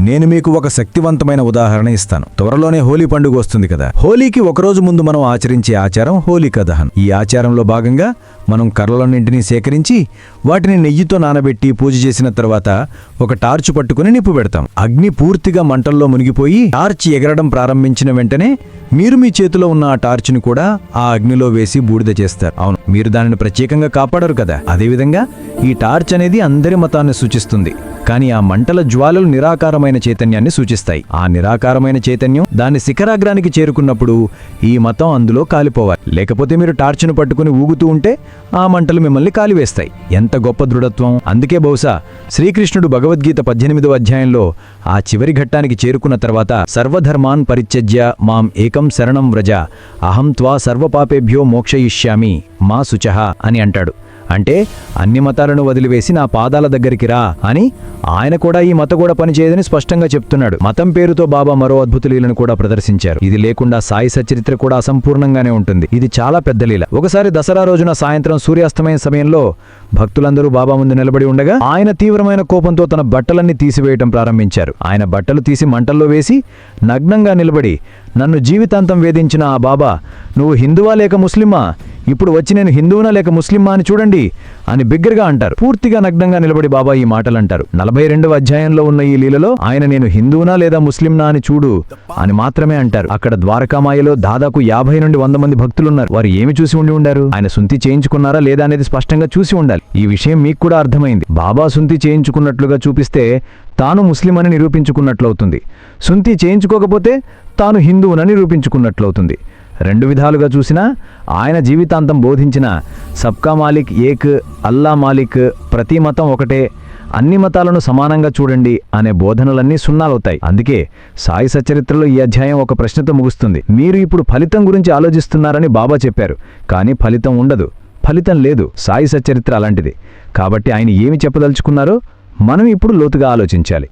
నేను మీకు ఒక శక్తివంతమైన ఉదాహరణ ఇస్తాను. త్వరలోనే హోలీ పండుగ వస్తుంది కదా. హోలీకి ఒకరోజు ముందు మనం ఆచరించే ఆచారం హోలికా దహన్. ఈ ఆచారంలో భాగంగా మనం కర్రలన్నింటినీ సేకరించి వాటిని నెయ్యితో నానబెట్టి పూజ చేసిన తర్వాత ఒక టార్చు పట్టుకుని నిప్పు పెడతాం. అగ్ని పూర్తిగా మంటల్లో మునిగిపోయి టార్చ్ ఎగరడం ప్రారంభించిన వెంటనే మీరు మీ చేతిలో ఉన్న ఆ టార్చ్ని కూడా ఆ అగ్నిలో వేసి బూడిద చేస్తారు. అవును, మీరు దానిని ప్రత్యేకంగా కాపాడరు కదా. అదేవిధంగా ఈ టార్చ్ అనేది అందరి మతాన్ని సూచిస్తుంది, కానీ ఆ మంటల జ్వాలలు నిరాకారమైన చైతన్యాన్ని సూచిస్తాయి. ఆ నిరాకారమైన చైతన్యం దాని శిఖరాగ్రానికి చేరుకున్నప్పుడు ఈ మతం అందులో కాలిపోవాలి. లేకపోతే మీరు టార్చ్ను పట్టుకుని ఊగుతూ ఉంటే ఆ మంటలు మిమ్మల్ని కాలివేస్తాయి. ఎంత గొప్ప దృఢత్వం! అందుకే బహుశా శ్రీకృష్ణుడు భగవద్గీత 18వ అధ్యాయంలో ఆ చివరి ఘట్టానికి చేరుకున్న తర్వాత సర్వధర్మాన్ పరిత్యజ్య మాం ఏకం శరణం వ్రజ అహం త్వా సర్వపాపేభ్యో మోక్షయిష్యామి మా శుచః అని అంటాడు. అంటే అన్ని మతాలను వదిలివేసి నా పాదాల దగ్గరికి రా అని. ఆయన కూడా ఈ మత కూడా పనిచేయదని స్పష్టంగా చెప్తున్నాడు. మతం పేరుతో బాబా మరో అద్భుత లీలను కూడా ప్రదర్శించారు. ఇది లేకుండా సాయి సచరిత్ర కూడా అసంపూర్ణంగానే ఉంటుంది. ఇది చాలా పెద్ద లీల. ఒకసారి దసరా రోజున సాయంత్రం సూర్యాస్తమయం సమయంలో భక్తులందరూ బాబా ముందు నిలబడి ఉండగా ఆయన తీవ్రమైన కోపంతో తన బట్టలన్నీ తీసివేయటం ప్రారంభించారు. ఆయన బట్టలు తీసి మంటల్లో వేసి నగ్నంగా నిలబడి, నన్ను జీవితాంతం వేధించిన ఆ బాబా, నువ్వు హిందువా లేక ముస్లిమా? ఇప్పుడు వచ్చి నేను హిందువునా లేక ముస్లిమా అని చూడండి అని బిగ్గరగా అంటారు. పూర్తిగా నగ్నంగా నిలబడి బాబా ఈ మాటలంటారు. 42వ అధ్యాయంలో ఉన్న ఈ లీలలో ఆయన నేను హిందువునా లేదా ముస్లింనా అని చూడు అని మాత్రమే అంటారు. అక్కడ ద్వారకామాయలో దాదాపు 50 నుండి 100 మంది భక్తులున్నారు. వారు ఏమి చూసి ఉండారు? ఆయన సుంతి చేయించుకున్నారా లేదా అనేది స్పష్టంగా చూసి ఉండాలి. ఈ విషయం మీకు కూడా అర్థమైంది. బాబా సుంతి చేయించుకున్నట్లుగా చూపిస్తే తాను ముస్లిం అని నిరూపించుకున్నట్లవుతుంది. సుంతి చేయించుకోకపోతే తాను హిందువునని నిరూపించుకున్నట్లవుతుంది. రెండు విధాలుగా చూసినా ఆయన జీవితాంతం బోధించిన సబ్కా మాలిక్ ఏక్, అల్లా మాలిక్, ప్రతి మతం ఒకటే, అన్ని మతాలను సమానంగా చూడండి అనే బోధనలన్నీ సున్నాలవుతాయి. అందుకే సాయి సచరిత్రలో ఈ అధ్యాయం ఒక ప్రశ్నతో ముగుస్తుంది. మీరు ఇప్పుడు ఫలితం గురించి ఆలోచిస్తున్నారని బాబా చెప్పారు, కానీ ఫలితం ఉండదు, ఫలితం లేదు. సాయి సచరిత్ర అలాంటిది. కాబట్టి ఆయన ఏమి చెప్పదలుచుకున్నారో మనం ఇప్పుడు లోతుగా ఆలోచించాలి.